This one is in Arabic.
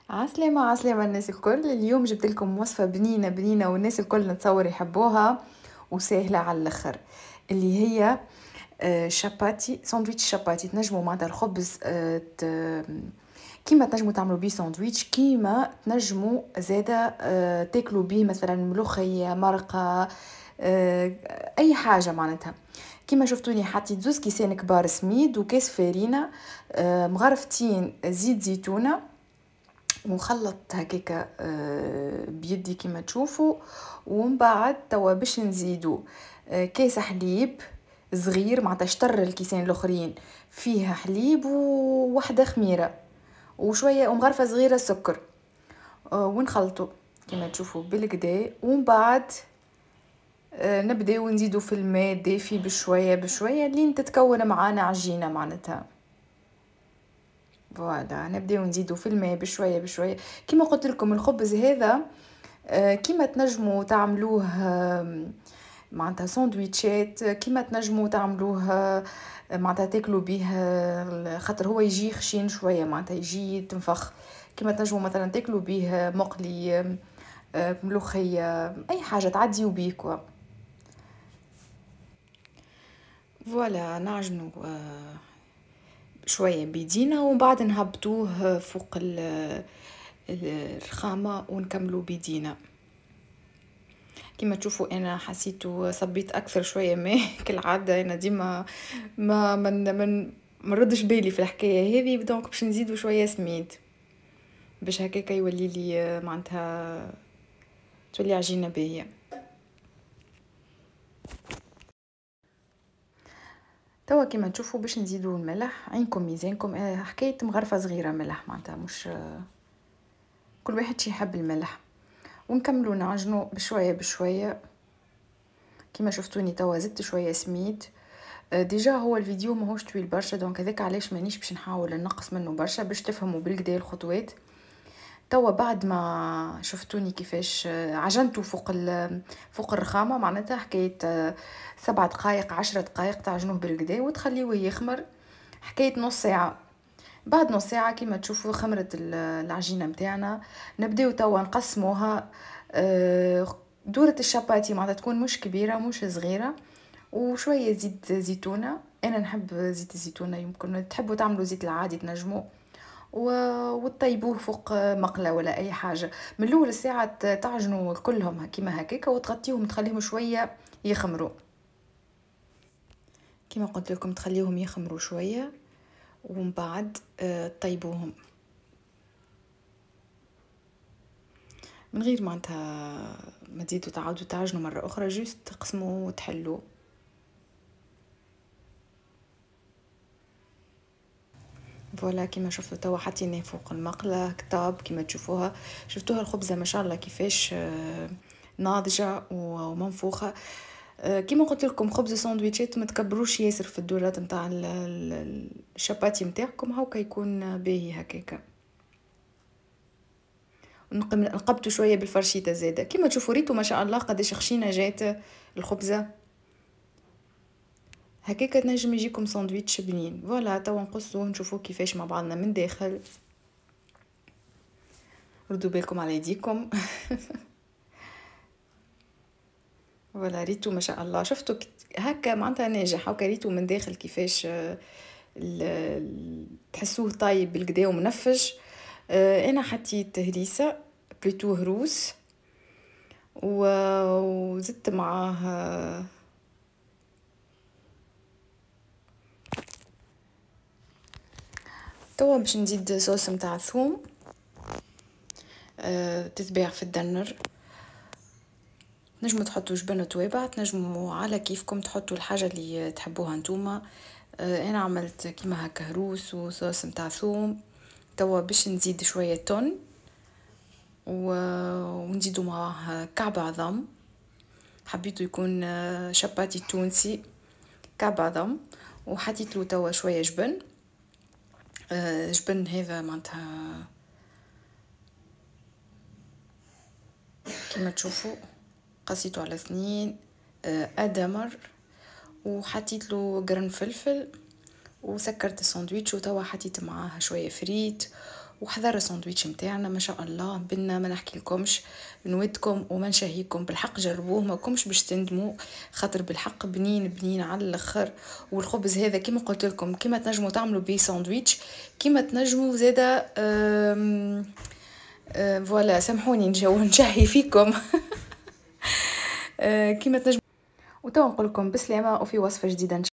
عسلامة عسلامة الناس الكل. اليوم جبت لكم وصفة بنينة بنينة والناس الكل نتصور يحبوها وسهلة على الآخر، اللي هي شاباتي، ساندويتش شاباتي. تنجموا معناتها الخبز كيما تنجموا تعملوا بيه ساندويتش، كيما تنجموا زادا تاكلوا بيه مثلا ملوخية مرقة، أي حاجة معناتها. كيما شفتوني حطيت زوز كيسان كبار سميد وكاس فارينة، مغرفتين زيت زيتونة، ونخلط هكاكا بيدي كيما تشوفوا. ومن بعد توا باش نزيدو كاس حليب صغير، معناتها شطر الكيسين الاخرين فيها حليب وواحدة خميرة وشوية ومغرفة صغيرة سكر، ونخلطو كيما تشوفوا بالكدا. ومن بعد نبداو نزيدو في الماء دافي بشوية بشوية لين تتكون معانا عجينة معناتها. فوالا نبداو نزيدو في الماء بشويه بشويه. كيما قلت لكم الخبز هذا كيما تنجموا تعملوه معناتها ساندويتشات، كيما تنجموا تعملوه معناتها تاكلوا به، خاطر هو يجي خشين شويه معناتها يجي تنفخ. كيما تنجموا مثلا تاكلوا به مقلي، ملوخيه، اي حاجه تعديوا بيه كوا. فوالا نعجنوا شوية بيدينا ومن بعد نهبطوه فوق الرخامة ونكملو بيدينا. كما تشوفوا انا حسيته صبيت اكثر شويه ما كالعاده. انا ديما ما ردش بالي في الحكايه هذه، دونك باش نزيدو شويه سميد باش هكاكا يولي لي معناتها تولي عجينه باهيه. توا كيما تشوفوا باش نزيدو الملح، عينكم ميزانكم. حكايه مغرفه صغيره ملح معناتها، مش كل واحد شي يحب الملح. ونكملو نعجنو بشويه بشويه. كيما شفتوني توا زدت شويه سميد. ديجا هو الفيديو ماهوش طويل برشا، دونك هذاك علاش مانيش باش نحاول نقص منه برشا باش تفهموا بالكدا الخطوات. توا بعد ما شفتوني كيفاش عجنته فوق الرخامه، معناتها حكايه 7 دقائق 10 دقائق تعجنوه بالكدا وتخليوه يخمر حكايه نص ساعه. بعد نص ساعه كيما تشوفوا خمرت العجينه متاعنا. نبداو توا نقسموها. دورة الشاباتي معناتها تكون مش كبيره مش صغيره، وشويه زيت زيتونه. انا نحب زيت الزيتونه، يمكن تحبوا تعملوا زيت العادي تنجموا وتطيبوه فوق مقله ولا اي حاجه. من الاول الساعه تعجنوا كلهم كيما هكاكا وتغطيهم تخليهم شويه يخمروا. كيما قلت لكم تخليهم يخمروا شويه ومن بعد طيبوهم من غير معناتها ما تزيدوا تعاودوا تعجنوا مره اخرى، جوست تقسموا وتحلوا. فوالا كيما شفتوا توا حطيناه فوق المقله كتاب كيما تشوفوها. شفتوها الخبزه ما شاء الله كيفاش ناضجه ومنفوخه. كيما قلت لكم خبز ساندويتشات ما تكبروش ياسر في الدورات نتاع الشاباتي نتاعكم، هاكا يكون باهي هكاكا. نقبتو شويه بالفرشيطه زاده كيما تشوفوا ريتو ما شاء الله قداش خشينه جات الخبزه هكاكا. تنجم يجيكم ساندويتش بنين. فوالا توا نقصو نشوفو كيفاش مع بعضنا من داخل. ردوا بالكم على يديكم. فوالا ريتو ما شاء الله شفتوا هكا معناتها ناجح. هكا ريتو من داخل كيفاش تحسوه طايب بالكدا ومنفج. انا حطيت هريسه بلوتو هروس وزدت معاه توا باش نزيد صوص متاع ثوم تتباع في الدنر. نجموا تحطوا جبن توابع، تنجموا على كيفكم تحطوا الحاجه اللي تحبوها نتوما. انا عملت كيما هكا هروس وصوص متاع ثوم. توا باش نزيد شويه تون ونزيدوا معاه كعب عظم. حبيته يكون شباتي تونسي كعب عظم. وحطيت له توا شويه جبن. جبن هذا معناتها كما تشوفوا قصيته على 2 ادمر، وحطيت له قرن فلفل وسكرت الساندويتش. وتوا حطيت معاها شويه فريت وحضر الساندويتش نتاعنا ما شاء الله بنا ما نحكي لكمش، نودكم وما نشهيكم بالحق جربوه ما كمش باش تندموا، خاطر بالحق بنين بنين على الاخر. والخبز هذا كيما قلت لكم كيما تنجموا تعملوا بيه ساندويتش كيما تنجموا زاده فوالا سامحوني نشهي فيكم كيما تنجموا. وتوا نقول لكم بسلامه وفي وصفه جديده.